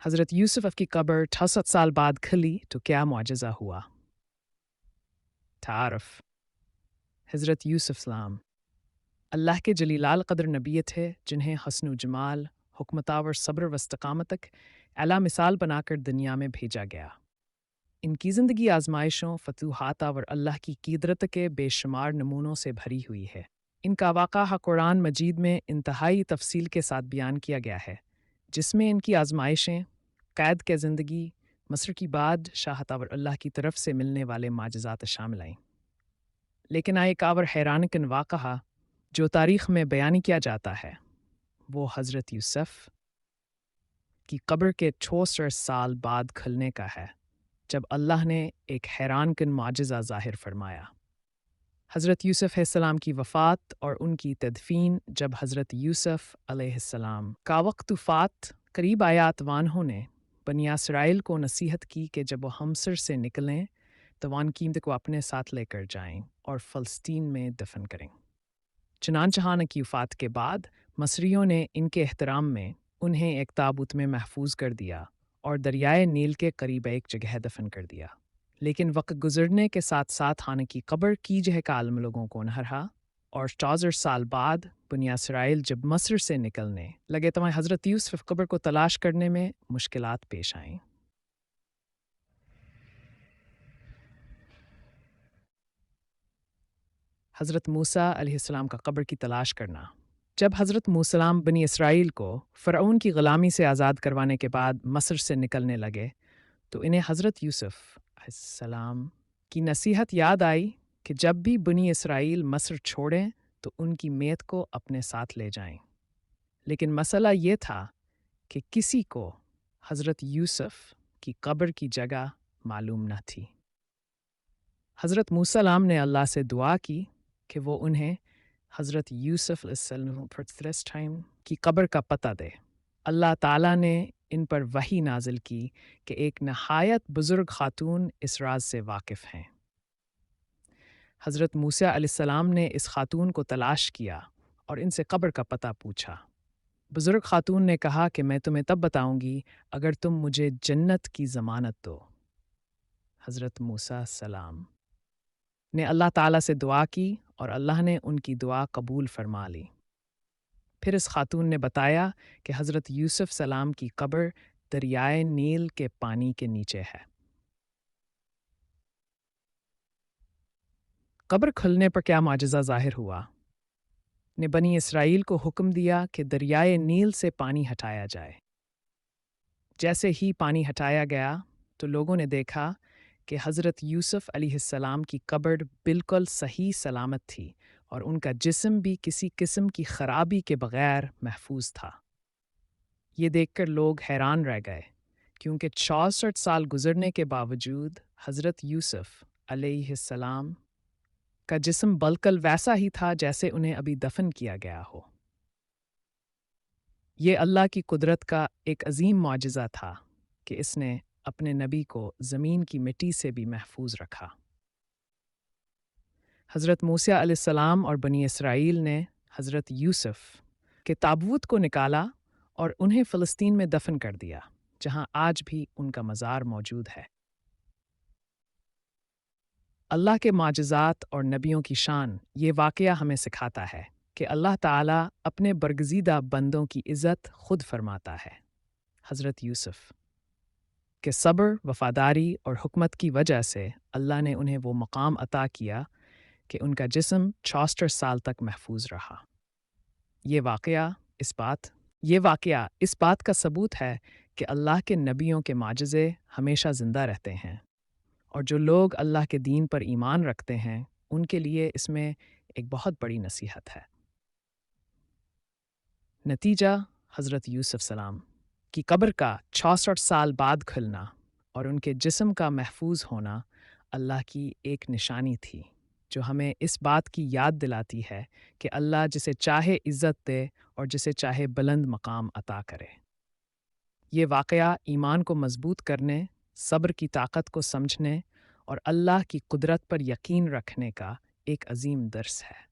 حضرت یوسف کی قبر 68 سال بعد کھلی تو کیا معجزہ ہوا؟ تعارف حضرت یوسف سلام اللہ کے جلیلال قدر نبی تھے جنہیں حسن و جمال، حکمت اور صبر و استقامت تک اعلیٰ مثال بنا کر دنیا میں بھیجا گیا۔ ان کی زندگی آزمائشوں، فتوحات اور اللہ کی قدرت کے بے شمار نمونوں سے بھری ہوئی ہے۔ ان کا واقعہ قرآن مجید میں انتہائی تفصیل کے ساتھ بیان کیا گیا ہے، جس میں ان کی آزمائشیں، قید کے زندگی، مصر کی بادشاہت اور اللہ کی طرف سے ملنے والے معجزات شامل ہیں۔ لیکن ایک اور حیران کن واقعہ جو تاریخ میں بیان کیا جاتا ہے وہ حضرت یوسف کی قبر کے 64 سال بعد کھلنے کا ہے، جب اللہ نے ایک حیران کن معجزہ ظاہر فرمایا۔ حضرت یوسف علیہ السلام کی وفات اور ان کی تدفین جب حضرت یوسف علیہ السلام کا وقت وفات قریب آیا تو انہوں نے بنی اسرائیل کو نصیحت کی کہ جب وہ مصر سے نکلیں تو ان قیمت کو اپنے ساتھ لے کر جائیں اور فلسطین میں دفن کریں۔ چنانچہ ان کی وفات کے بعد مصریوں نے ان کے احترام میں انہیں ایک تابوت میں محفوظ کر دیا اور دریائے نیل کے قریب ایک جگہ دفن کر دیا۔ لیکن وقت گزرنے کے ساتھ ساتھ ان کی قبر کی جگہ کا علم لوگوں کو نہ رہا، اور 64 سال بعد بنی اسرائیل جب مصر سے نکلنے لگے تو حضرت یوسف قبر کو تلاش کرنے میں مشکلات پیش آئیں۔ حضرت موسیٰ علیہ السلام کا قبر کی تلاش کرنا۔ جب حضرت موسیٰ السلام بنی اسرائیل کو فرعون کی غلامی سے آزاد کروانے کے بعد مصر سے نکلنے لگے تو انہیں حضرت یوسف علیہ السلام کی نصیحت یاد آئی کہ جب بھی بنی اسرائیل مصر چھوڑیں تو ان کی میت کو اپنے ساتھ لے جائیں۔ لیکن مسئلہ یہ تھا کہ کسی کو حضرت یوسف کی قبر کی جگہ معلوم نہ تھی۔ حضرت موسیٰ السلام نے اللہ سے دعا کی کہ وہ انہیں حضرت یوسف علیہ السلام کی قبر کا پتہ دے۔ اللہ تعالیٰ نے ان پر وحی نازل کی کہ ایک نہایت بزرگ خاتون اس راز سے واقف ہیں۔ حضرت موسیٰ علیہ السلام نے اس خاتون کو تلاش کیا اور ان سے قبر کا پتہ پوچھا۔ بزرگ خاتون نے کہا کہ میں تمہیں تب بتاؤں گی اگر تم مجھے جنت کی ضمانت دو۔ حضرت موسیٰ السلام نے اللہ تعالیٰ سے دعا کی اور اللہ نے ان کی دعا قبول فرما لی۔ پھر اس خاتون نے بتایا کہ حضرت یوسف السلام کی قبر دریائے نیل کے پانی کے نیچے ہے۔ قبر کھلنے پر کیا معجزہ ظاہر ہوا؟ نے بنی اسرائیل کو حکم دیا کہ دریائے نیل سے پانی ہٹایا جائے۔ جیسے ہی پانی ہٹایا گیا تو لوگوں نے دیکھا کہ حضرت یوسف علیہ السلام کی قبر بالکل صحیح سلامت تھی اور ان کا جسم بھی کسی قسم کی خرابی کے بغیر محفوظ تھا۔ یہ دیکھ کر لوگ حیران رہ گئے، کیونکہ 64 سال گزرنے کے باوجود حضرت یوسف علیہ السلام کا جسم بالکل ویسا ہی تھا جیسے انہیں ابھی دفن کیا گیا ہو۔ یہ اللہ کی قدرت کا ایک عظیم معجزہ تھا کہ اس نے اپنے نبی کو زمین کی مٹی سے بھی محفوظ رکھا۔ حضرت موسیٰ علیہ السلام اور بنی اسرائیل نے حضرت یوسف کے تابوت کو نکالا اور انہیں فلسطین میں دفن کر دیا، جہاں آج بھی ان کا مزار موجود ہے۔ اللہ کے معجزات اور نبیوں کی شان یہ واقعہ ہمیں سکھاتا ہے کہ اللہ تعالیٰ اپنے برگزیدہ بندوں کی عزت خود فرماتا ہے۔ حضرت یوسف کہ صبر، وفاداری اور حکمت کی وجہ سے اللہ نے انہیں وہ مقام عطا کیا کہ ان کا جسم 64 سال تک محفوظ رہا۔ یہ واقعہ اس بات کا ثبوت ہے کہ اللہ کے نبیوں کے معجزے ہمیشہ زندہ رہتے ہیں، اور جو لوگ اللہ کے دین پر ایمان رکھتے ہیں ان کے لیے اس میں ایک بہت بڑی نصیحت ہے۔ نتیجہ، حضرت یوسف السلام کی قبر کا 66 سال بعد کھلنا اور ان کے جسم کا محفوظ ہونا اللہ کی ایک نشانی تھی، جو ہمیں اس بات کی یاد دلاتی ہے کہ اللہ جسے چاہے عزت دے اور جسے چاہے بلند مقام عطا کرے۔ یہ واقعہ ایمان کو مضبوط کرنے، صبر کی طاقت کو سمجھنے اور اللہ کی قدرت پر یقین رکھنے کا ایک عظیم درس ہے۔